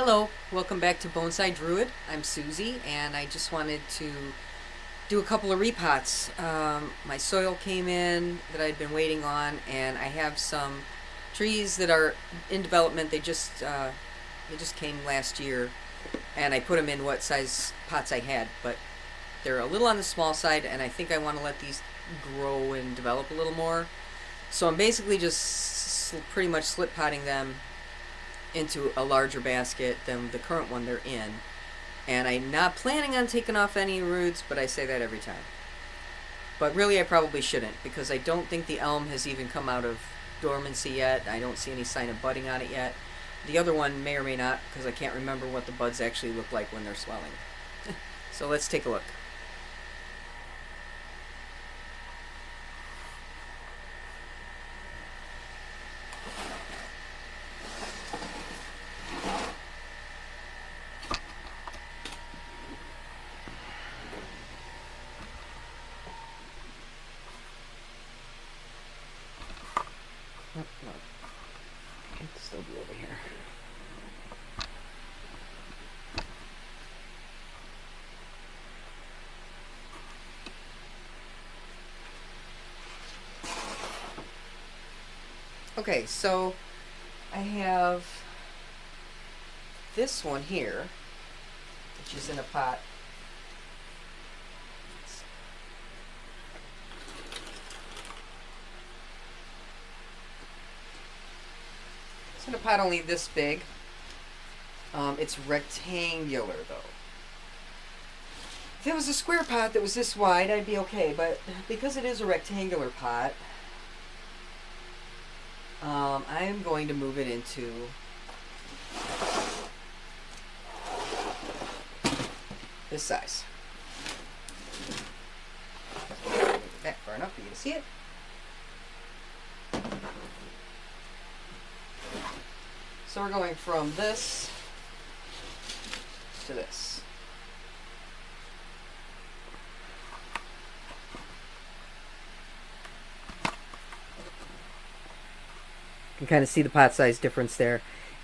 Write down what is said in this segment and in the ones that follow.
Hello, welcome back to Bonsai Druid. I'm Susie, and I just wanted to do a couple of repots. My soil came in that I'd been waiting on, and I have some trees that are in development. They just came last year, and I put them in what size pots I had, but they're a little on the small side, and I think I want to let these grow and develop a little more. So I'm basically just pretty much slip potting them into a larger basket than the current one they're in. And I'm not planning on taking off any roots, but I say that every time. But really, I probably shouldn't, because I don't think the elm has even come out of dormancy yet. I don't see any sign of budding on it yet. The other one may or may not, because I can't remember what the buds actually look like when they're swelling. So let's take a look. Oh, no. It'll still be over here. Okay, so I have this one here, which is in a pot. It's in a pot only this big. It's rectangular though. If it was a square pot that was this wide, I'd be okay, but because it is a rectangular pot, I'm going to move it into this size. Back far enough for you to see it. So we're going from this to this. You can kind of see the pot size difference there.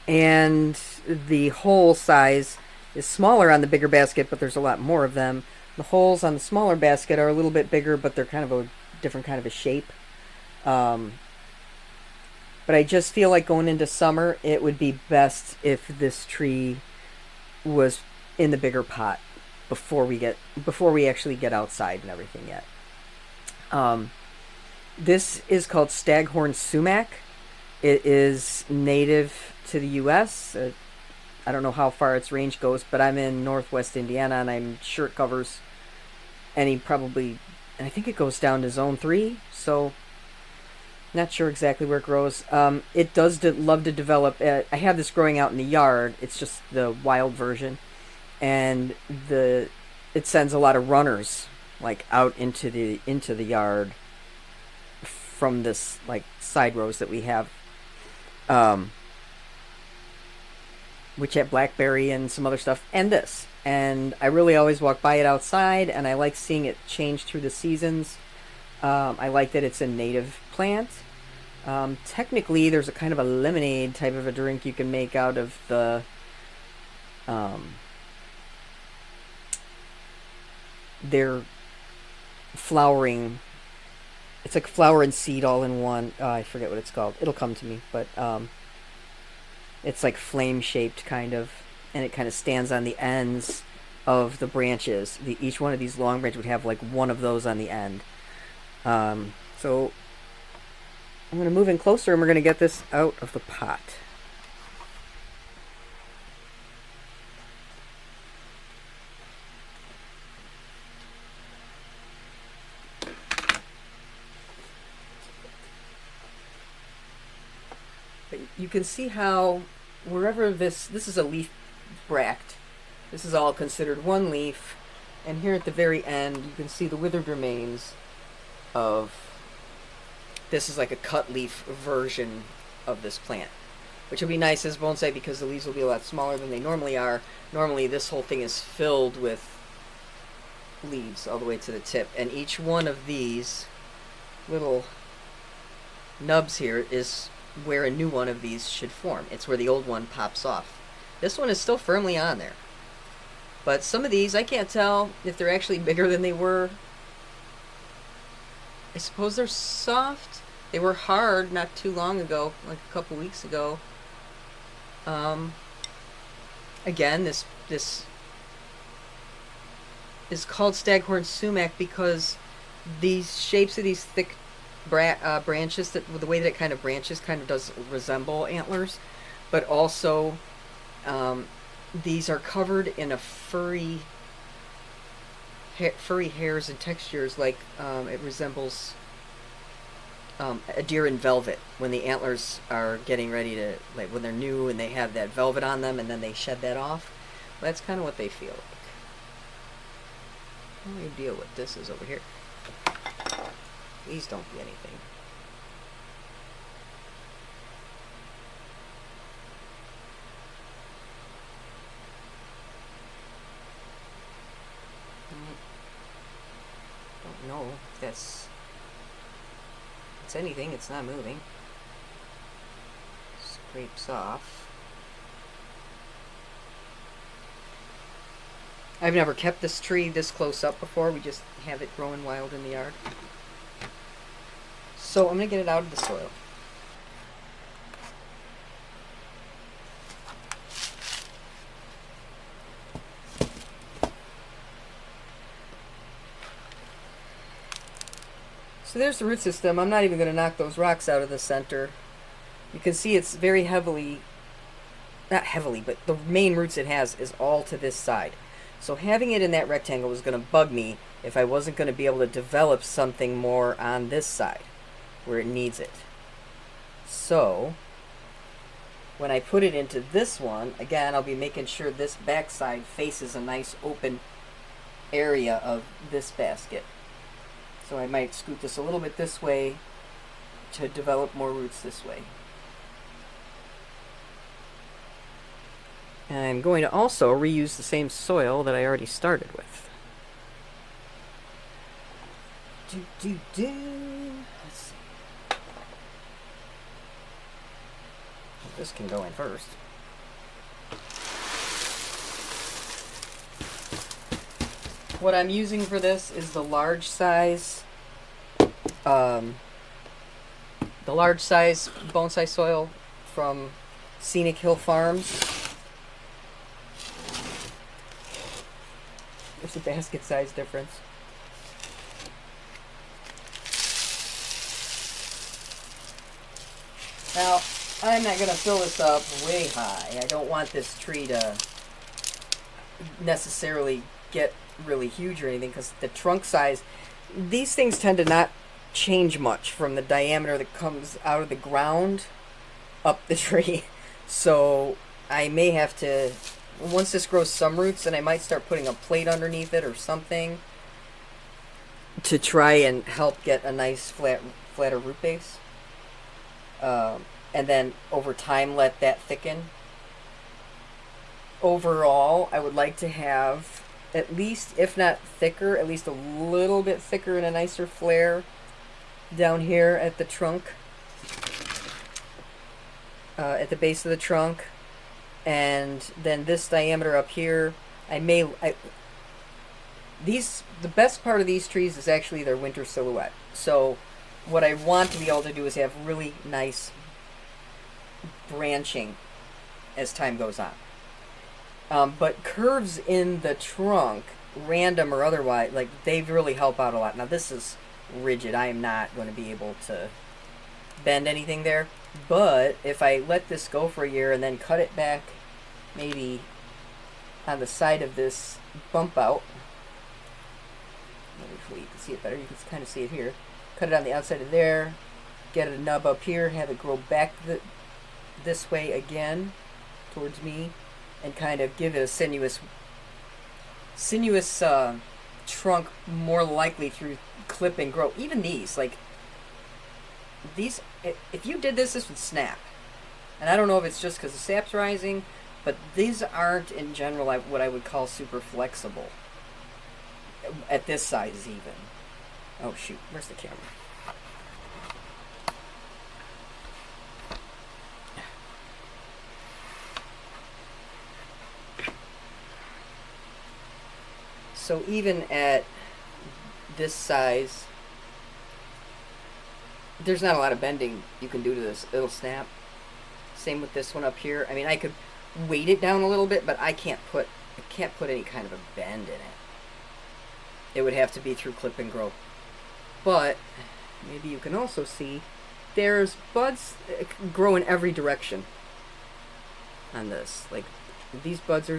And the hole size is smaller on the bigger basket, but there's a lot more of them. The holes on the smaller basket are a little bit bigger, but they're kind of a different kind of a shape. But I just feel like going into summer, it would be best if this tree was in the bigger pot before we actually get outside and everything yet. This is called Staghorn Sumac. It is native to the U.S. I don't know how far its range goes, but I'm in northwest Indiana, and I'm sure it covers and I think it goes down to zone 3, so not sure exactly where it grows. It does love to develop. I have this growing out in the yard. It's just the wild version, and it sends a lot of runners like out into the yard from this like side rows that we have, which have blackberry and some other stuff, and this. And I really always walk by it outside, and I like seeing it change through the seasons. I like that it's a native plant. Technically, there's a kind of a lemonade type of a drink you can make out of their flowering. It's like flower and seed all in one. I forget what it's called. It'll come to me, but it's like flame shaped kind of, and it kind of stands on the ends of the branches. Each one of these long branches would have like one of those on the end. So I'm going to move in closer, and we're going to get this out of the pot. But you can see how wherever this is a leaf bract. This is all considered one leaf, and here at the very end you can see the withered remains of. This is like a cut leaf version of this plant, which will be nice as bonsai because the leaves will be a lot smaller than they normally are. Normally this whole thing is filled with leaves all the way to the tip, and each one of these little nubs here is where a new one of these should form. It's where the old one pops off. This one is still firmly on there. But some of these, I can't tell if they're actually bigger than they were. I suppose they're soft. They were hard not too long ago, like a couple weeks ago. Again, this is called Staghorn Sumac because these shapes of these thick branches, that the way that it kind of branches kind of does resemble antlers, but also these are covered in a furry hairs and textures, like it resembles a deer in velvet when the antlers are getting ready to, like when they're new and they have that velvet on them and then they shed that off. That's kind of what they feel like. Let me deal with this is over here. Please don't be anything. Don't know if that's it's anything. It's not moving. Scrapes off. I've never kept this tree this close up before. We just have it growing wild in the yard. So I'm going to get it out of the soil. So there's the root system. I'm not even going to knock those rocks out of the center. You can see it's very heavily, not heavily, but the main roots it has is all to this side. So having it in that rectangle was going to bug me if I wasn't going to be able to develop something more on this side where it needs it. So when I put it into this one, again, I'll be making sure this back side faces a nice open area of this basket. So I might scoot this a little bit this way to develop more roots this way. And I'm going to also reuse the same soil that I already started with. Let's see. Well, this can go in first. What I'm using for this is the large size bonsai soil from Scenic Hill Farms. There's a basket size difference. Now, I'm not going to fill this up way high. I don't want this tree to necessarily get really huge or anything, because the trunk size, these things tend to not change much from the diameter that comes out of the ground up the tree. So I may have to, once this grows some roots, then I might start putting a plate underneath it or something to try and help get a nice flatter root base. And then over time let that thicken. Overall, I would like to have at least, if not thicker, at least a little bit thicker and a nicer flare down here at the trunk, at the base of the trunk. And then this diameter up here, the best part of these trees is actually their winter silhouette. So what I want to be able to do is have really nice branching as time goes on. But curves in the trunk, random or otherwise, like, they really help out a lot. Now this is rigid. I am not going to be able to bend anything there. But if I let this go for a year and then cut it back, maybe on the side of this bump out, hopefully you can see it better. You can kind of see it here. Cut it on the outside of there, get a nub up here, have it grow back this way again towards me, and kind of give it a sinuous trunk, more likely through clip and grow. Even these, like these, if you did this would snap. And I don't know if it's just because the sap's rising, but these aren't in general what I would call super flexible at this size even. Oh shoot, where's the camera? So even at this size, there's not a lot of bending you can do to this. It'll snap. Same with this one up here. I mean, I could weight it down a little bit, but I can't put any kind of a bend in it. It would have to be through clip and grow. But maybe you can also see there's buds grow in every direction on this. Like these buds,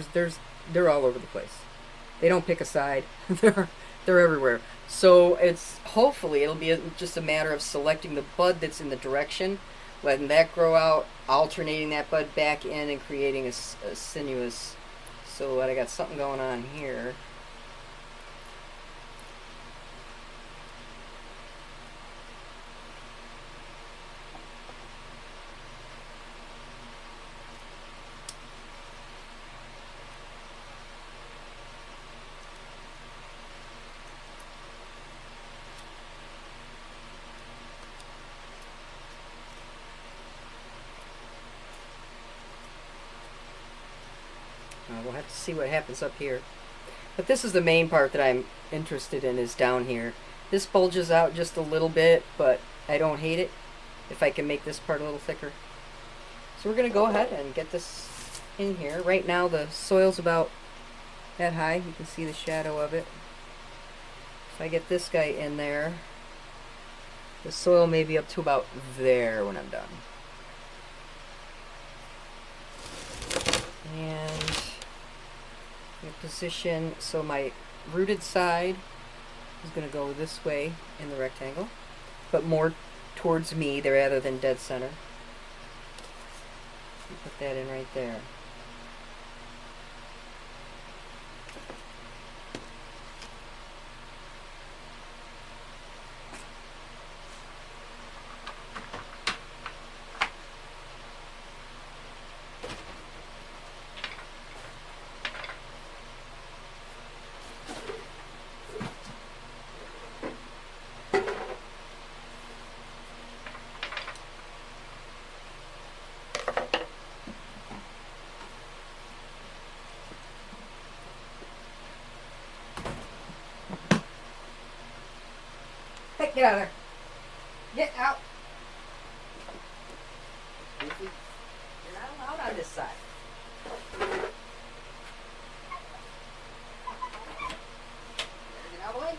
they're all over the place. They don't pick a side. they're everywhere. So hopefully it'll be just a matter of selecting the bud that's in the direction, letting that grow out, alternating that bud back in, and creating a sinuous silhouette. I got something going on here. We'll have to see what happens up here. But this is the main part that I'm interested in, is down here. This bulges out just a little bit, but I don't hate it if I can make this part a little thicker. So we're going to go ahead and get this in here. Right now the soil's about that high. You can see the shadow of it. If I get this guy in there, the soil may be up to about there when I'm done. And position, so my rooted side is going to go this way in the rectangle, but more towards me rather than dead center. Put that in right there. Hey, get out of there. Get out. You're not allowed on this side. Get out of the way.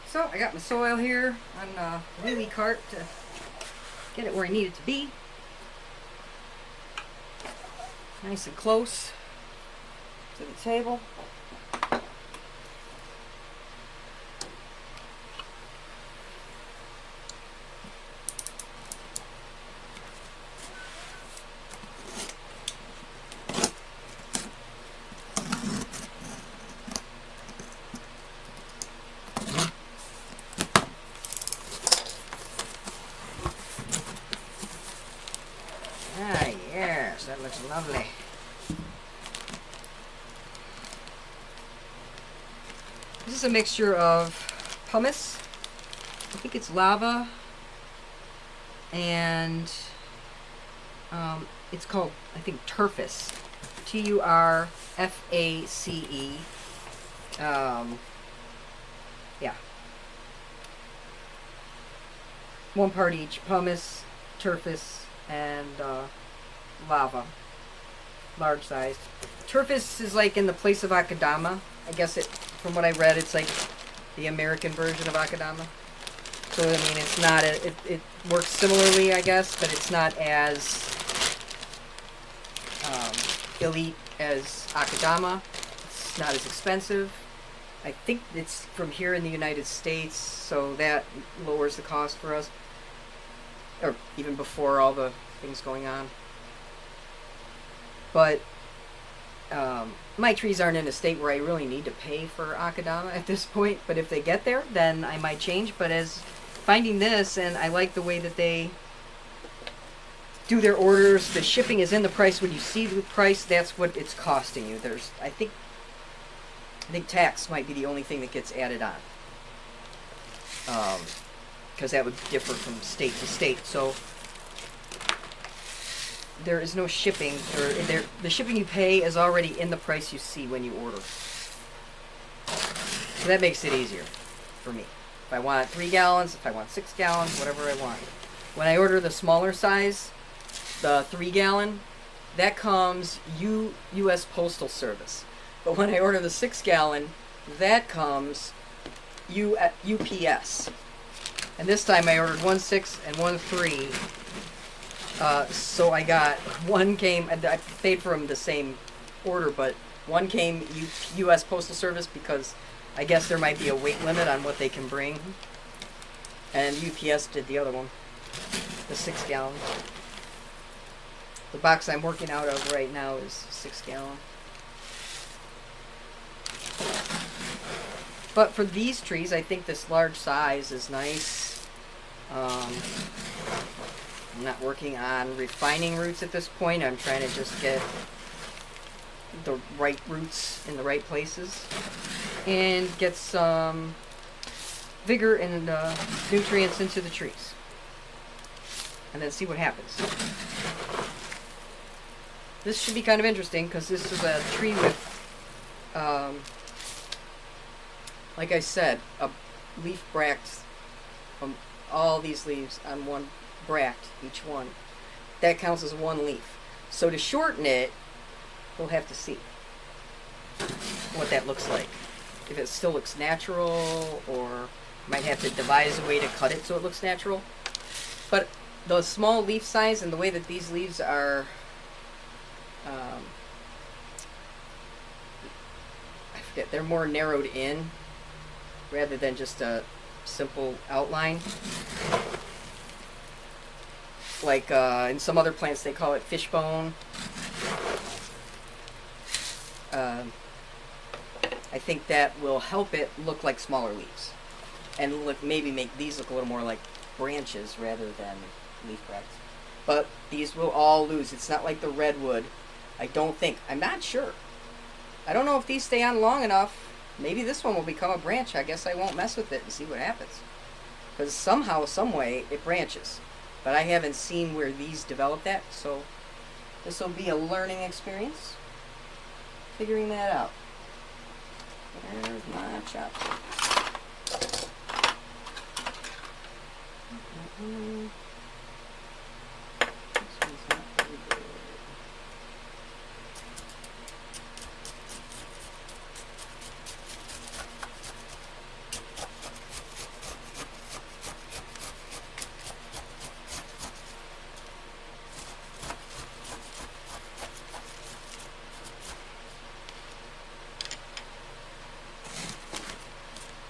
So I got my soil here on a wheelie cart to get it where I need it to be. Nice and close to the table. Ah, yes, that looks lovely. This is a mixture of pumice, I think it's lava, and it's called, I think, turface. Turface. Yeah. 1 part each, pumice, turface, and lava, large sized. Turface is like in the place of akadama. I guess from what I read, it's like the American version of akadama. So I mean, it's not it works similarly, I guess, but it's not as elite as akadama. It's not as expensive. I think it's from here in the United States, so that lowers the cost for us, or even before all the things going on. But my trees aren't in a state where I really need to pay for akadama at this point, but if they get there, then I might change. But as finding this, and I like the way that they do their orders, the shipping is in the price. When you see the price, that's what it's costing you. There's, I think, I think tax might be the only thing that gets added on. Because that would differ from state to state. So there is no shipping, or the shipping you pay is already in the price you see when you order. So that makes it easier for me. If I want 3 gallons, if I want 6 gallons, whatever I want. When I order the smaller size, the 3 gallon, that comes U.S. Postal Service. But when I order the 6 gallon, that comes UPS. And this time I ordered 1 6 and 1 3. So I got, one came, I paid for them the same order, but one came U.S. Postal Service because I guess there might be a weight limit on what they can bring. And UPS did the other one, the 6 gallon. The box I'm working out of right now is 6 gallon. But for these trees, I think this large size is nice. I'm not working on refining roots at this point. I'm trying to just get the right roots in the right places and get some vigor and nutrients into the trees. And then see what happens. This should be kind of interesting because this is a tree with, like I said, a leaf bract, all these leaves on one bract, each one. That counts as one leaf. So to shorten it, we'll have to see what that looks like. If it still looks natural, or might have to devise a way to cut it so it looks natural. But the small leaf size and the way that these leaves are, I forget, they're more narrowed in rather than just a simple outline. Like in some other plants they call it fishbone. I think that will help it look like smaller leaves. And look, maybe make these look a little more like branches rather than leaf bracts. But these will all lose. It's not like the redwood. I don't think. I'm not sure. I don't know if these stay on long enough. Maybe this one will become a branch. I guess I won't mess with it and see what happens. Because somehow, some way, it branches. But I haven't seen where these develop that. So this will be a learning experience. Figuring that out. There's my chopstick. This one's not very good.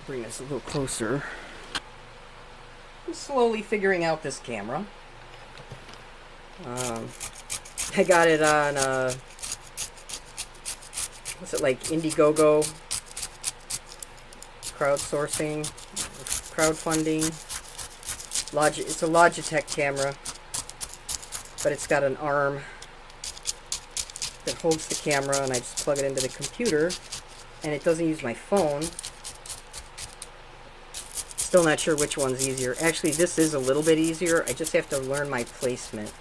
Bring this a little closer. I'm slowly figuring out this camera. I got it on, what's it, like Indiegogo, crowdsourcing, crowdfunding. It's a Logitech camera, but it's got an arm that holds the camera, and I just plug it into the computer, and it doesn't use my phone. Still not sure which one's easier. Actually, this is a little bit easier. I just have to learn my placement.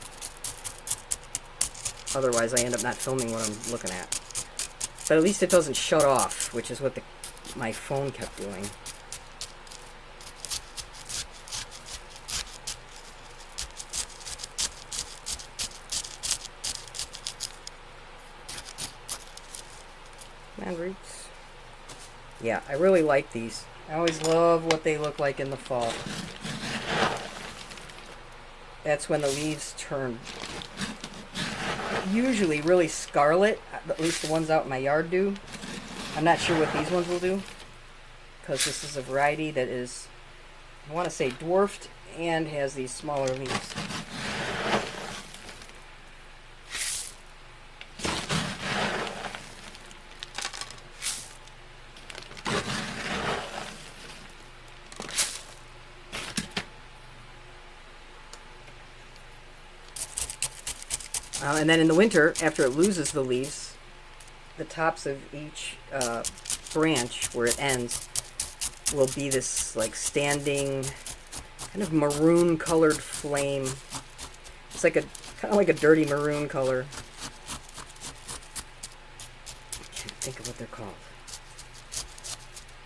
Otherwise, I end up not filming what I'm looking at. But at least it doesn't shut off, which is what my phone kept doing. Come on, roots. Yeah, I really like these. I always love what they look like in the fall. That's when the leaves turn usually really scarlet. At least the ones out in my yard do. I'm not sure what these ones will do, because this is a variety that is, I want to say, dwarfed and has these smaller leaves. And then in the winter, after it loses the leaves, the tops of each branch where it ends will be this like standing kind of maroon colored flame. It's like a kind of like a dirty maroon color. I can't think of what they're called.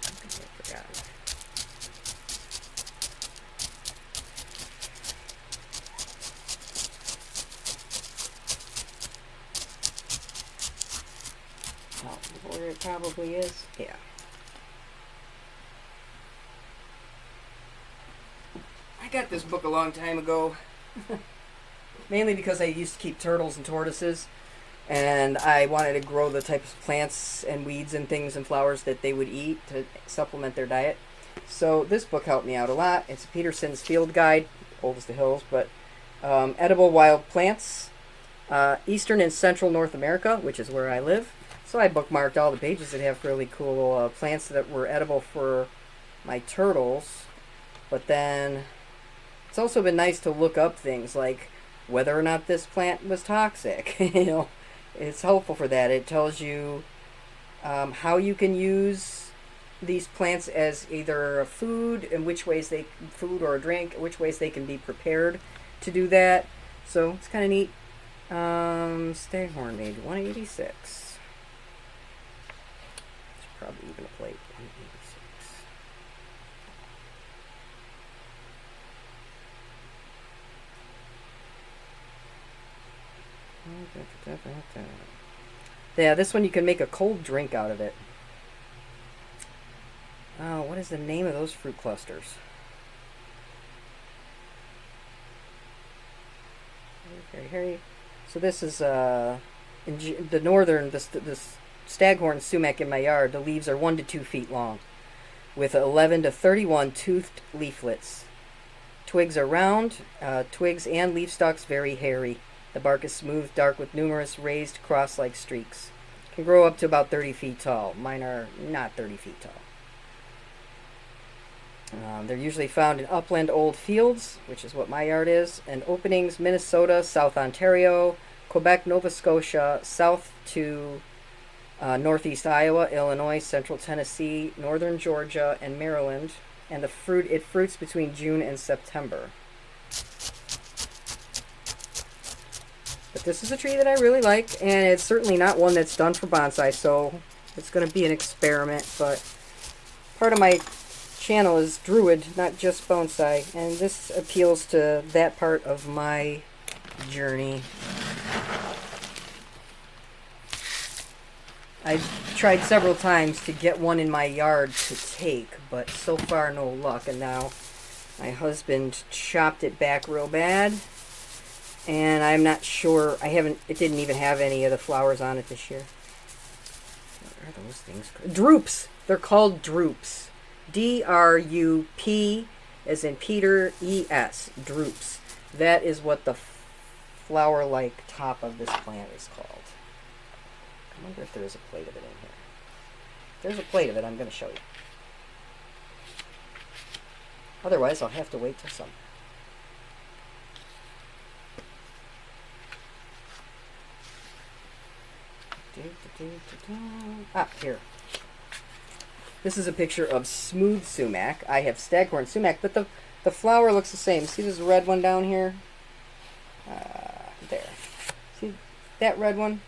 I forgot. Oh, where it probably is. Yeah. I got this book a long time ago. Mainly because I used to keep turtles and tortoises, and I wanted to grow the types of plants and weeds and things and flowers that they would eat to supplement their diet. So this book helped me out a lot. It's Peterson's Field Guide, old as the hills, but edible wild plants, Eastern and Central North America, which is where I live. So I bookmarked all the pages that have really cool plants that were edible for my turtles. But then it's also been nice to look up things like whether or not this plant was toxic. You know, it's helpful for that. It tells you how you can use these plants as either a food, and which ways they food or a drink, which ways they can be prepared to do that. So it's kind of neat. Staghorn made 186. There's probably even a plate. 186. Yeah, this one you can make a cold drink out of it. Oh, what is the name of those fruit clusters? Very. So this is in the northern, this Staghorn Sumac in my yard. The leaves are 1 to 2 feet long, with 11 to 31 toothed leaflets. Twigs are round. Twigs and leaf stalks very hairy. The bark is smooth, dark, with numerous raised cross-like streaks. Can grow up to about 30 feet tall. Mine are not 30 feet tall. They're usually found in upland old fields, which is what my yard is, and openings Minnesota, South Ontario, Quebec, Nova Scotia, south to northeast Iowa, Illinois, central Tennessee, northern Georgia, and Maryland. And it fruits between June and September. But this is a tree that I really like, and it's certainly not one that's done for bonsai, so it's going to be an experiment. But part of my channel is Druid, not just bonsai, and this appeals to that part of my journey. I've tried several times to get one in my yard to take, but so far no luck. And now my husband chopped it back real bad, and I'm not sure. It didn't even have any of the flowers on it this year. What are those things called? Drupes. They're called drupes. D-R-U-P as in Peter, E-S. Drupes. That is what the flower-like top of this plant is called. I wonder if there is a plate of it in here. If there's a plate of it, I'm going to show you. Otherwise, I'll have to wait till summer. Ah, here. This is a picture of smooth sumac. I have Staghorn Sumac, but the flower looks the same. See this red one down here? There. See that red one?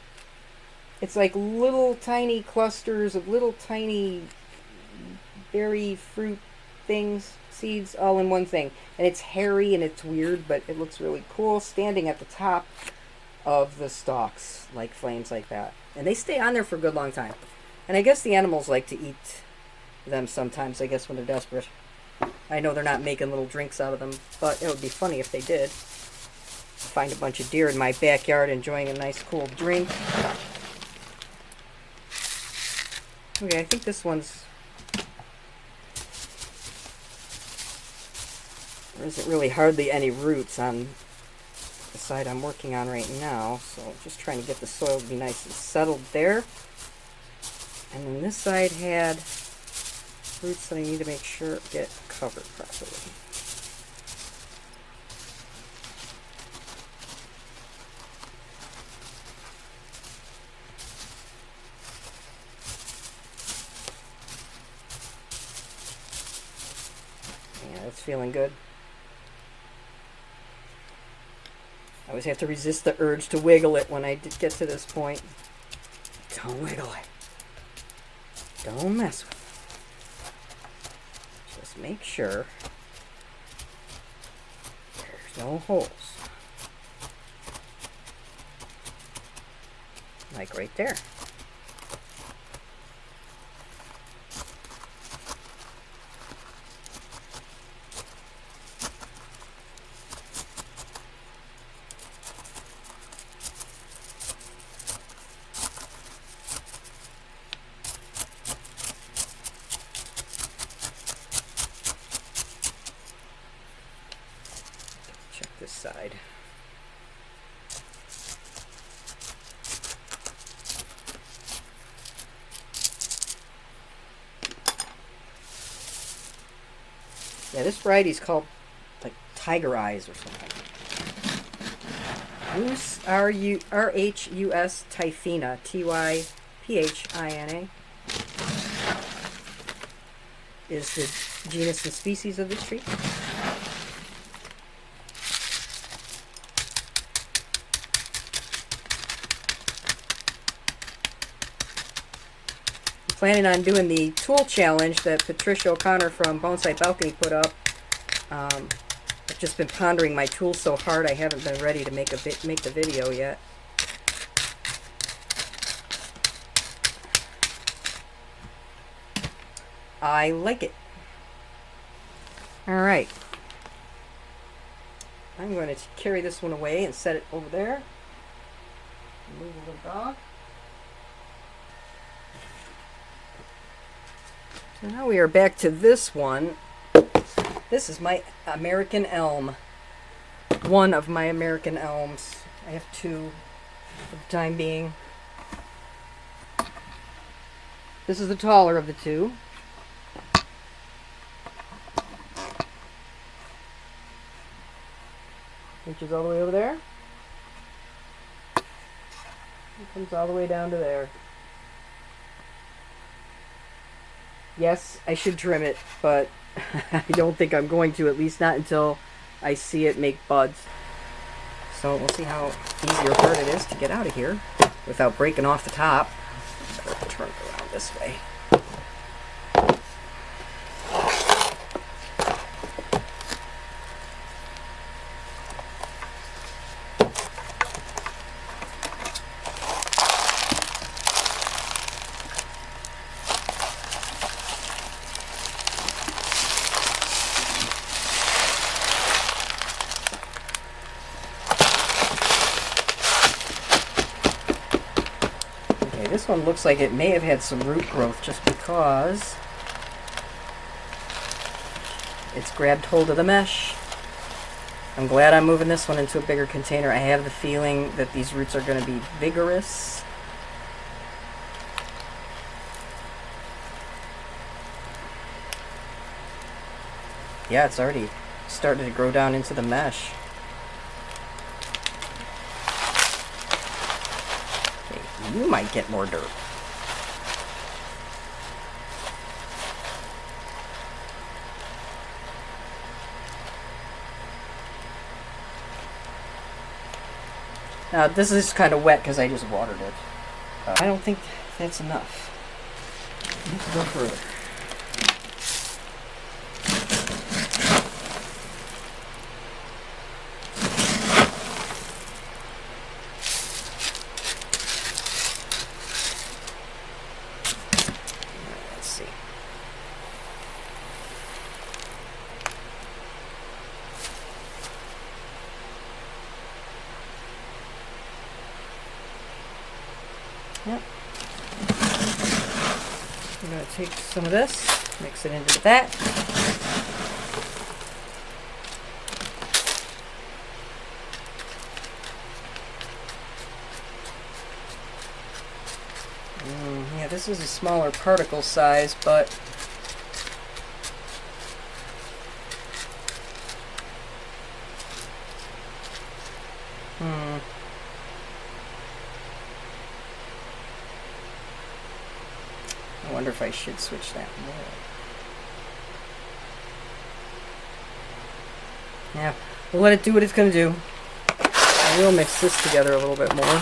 It's like little tiny clusters of little tiny berry fruit things, seeds, all in one thing. And it's hairy and it's weird, but it looks really cool standing at the top of the stalks, like flames like that. And they stay on there for a good long time. And I guess the animals like to eat them sometimes, I guess, when they're desperate. I know they're not making little drinks out of them, but it would be funny if they did. Find a bunch of deer in my backyard enjoying a nice cool drink. Okay, I think this one's... There isn't really hardly any roots on the side I'm working on right now, so I'm just trying to get the soil to be nice and settled there. And then this side had roots that I need to make sure get covered properly. It's feeling good. I always have to resist the urge to wiggle it when I get to this point. Don't wiggle it. Don't mess with it. Just make sure there's no holes. Like right there. Check this side. Yeah, this variety is called like Tiger Eyes or something. R-H-U-S Typhina, Typhina, is the genus and species of this tree. Planning on doing the tool challenge that Patricia O'Connor from Bonsai Balcony put up. I've just been pondering my tools so hard I haven't been ready to make the video yet. I like it. All right. I'm going to carry this one away and set it over there. Move a little dog. So now we are back to this one. This is my American Elm. One of my American Elms. I have two for the time being. This is the taller of the two. Reaches all the way over there. It comes all the way down to there. Yes, I should trim it, but I don't think I'm going to, at least not until I see it make buds. So we'll see how easy or hard it is to get out of here without breaking off the top. Better turn it around this way. This one looks like it may have had some root growth just because it's grabbed hold of the mesh. I'm glad I'm moving this one into a bigger container. I have the feeling that these roots are going to be vigorous. Yeah, it's already started to grow down into the mesh. You might get more dirt. Now this is kind of wet because I just watered it. I don't think that's enough. Let's go further. Yep. I'm going to take some of this, mix it into that. Yeah, this is a smaller particle size, but I wonder if I should switch that more. Yeah, we'll let it do what it's going to do. I will mix this together a little bit more.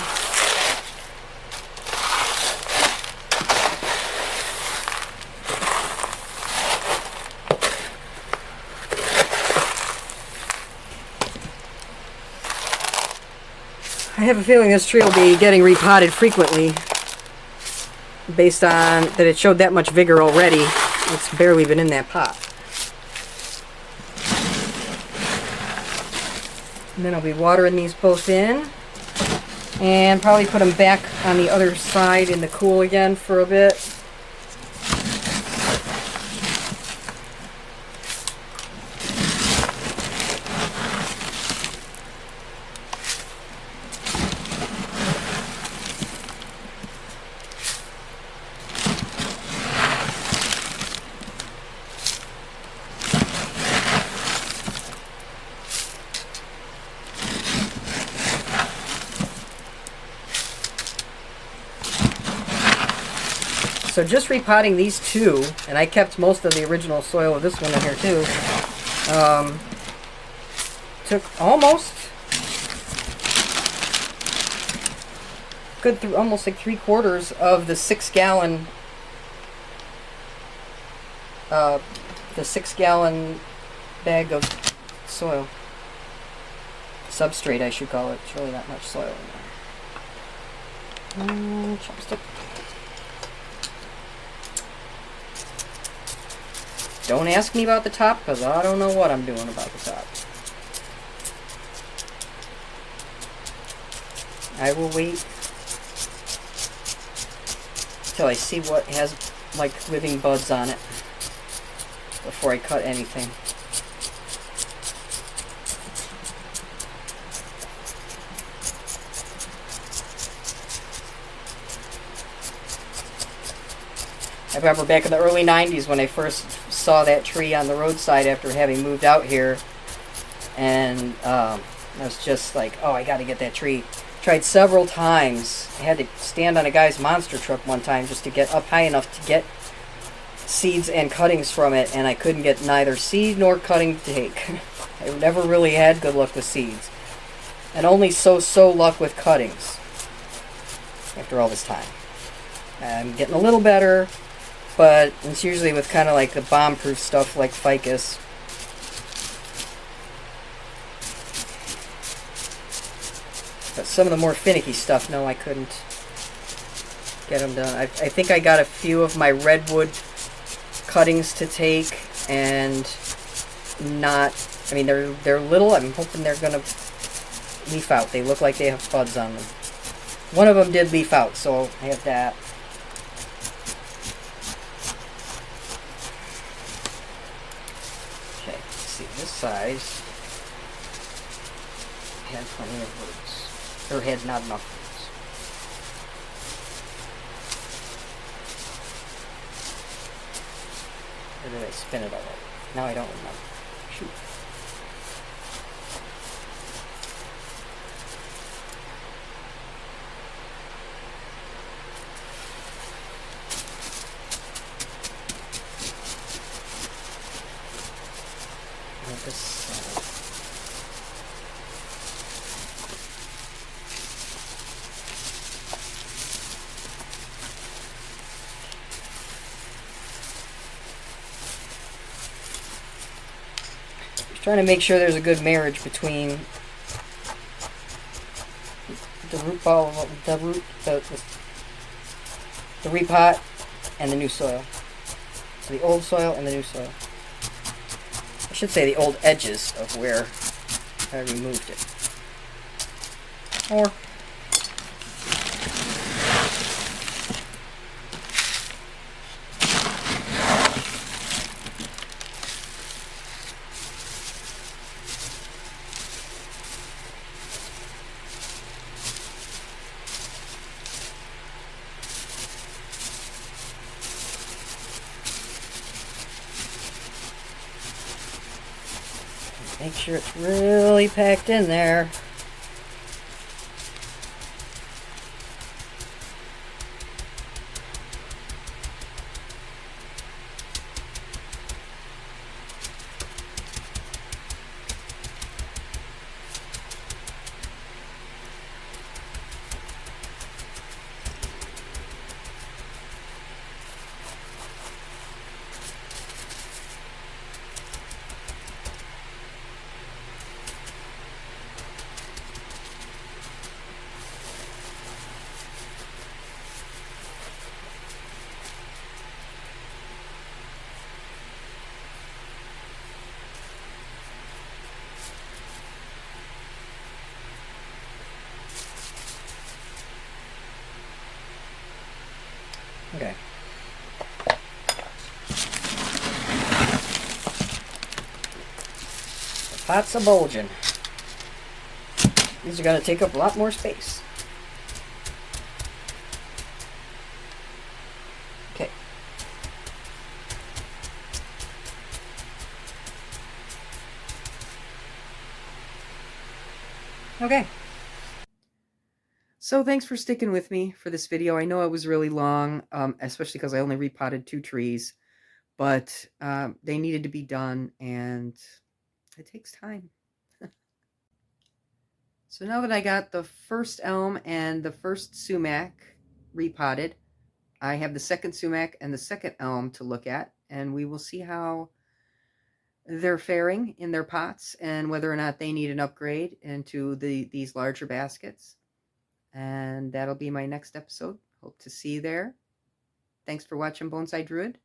I have a feeling this tree will be getting repotted frequently based on that it showed that much vigor already. It's barely been in that pot. And then I'll be watering these both in and probably put them back on the other side in the cool again for a bit. So just repotting these two, and I kept most of the original soil of this one in here too, took almost almost like 3/4 of the 6-gallon bag of soil. Substrate, I should call it. It's really not much soil in there. Chopstick. Don't ask me about the top, because I don't know what I'm doing about the top. I will wait till I see what has like living buds on it before I cut anything. I remember back in the early 90s when I first saw that tree on the roadside after having moved out here, and I was just like, oh, I got to get that tree. Tried several times. I had to stand on a guy's monster truck one time just to get up high enough to get seeds and cuttings from it, and I couldn't get neither seed nor cutting to take. I never really had good luck with seeds, and only so-so luck with cuttings after all this time. I'm getting a little better, but it's usually with kind of like the bomb-proof stuff like ficus. But some of the more finicky stuff, no, I couldn't get them done. I think I got a few of my redwood cuttings to take, and not, I mean, they're little. I'm hoping they're going to leaf out. They look like they have buds on them. One of them did leaf out, so I have that. Okay, let's see, this size had plenty of roots, or had not enough roots. Or did I spin it already? Now I don't remember. Shoot. This side. Just trying to make sure there's a good marriage between the root ball, the repot, and the new soil. So the old soil and the new soil. I should say the old edges of where I removed it. Or make sure it's really packed in there. Okay. The pots are bulging. These are going to take up a lot more space. Okay. Okay. So thanks for sticking with me for this video. I know it was really long, especially because I only repotted 2 trees, but they needed to be done, and it takes time. So now that I got the first elm and the first sumac repotted, I have the second sumac and the second elm to look at, and we will see how they're faring in their pots and whether or not they need an upgrade into these larger baskets. And that'll be my next episode. Hope to see you there. Thanks for watching Bonsai Druid.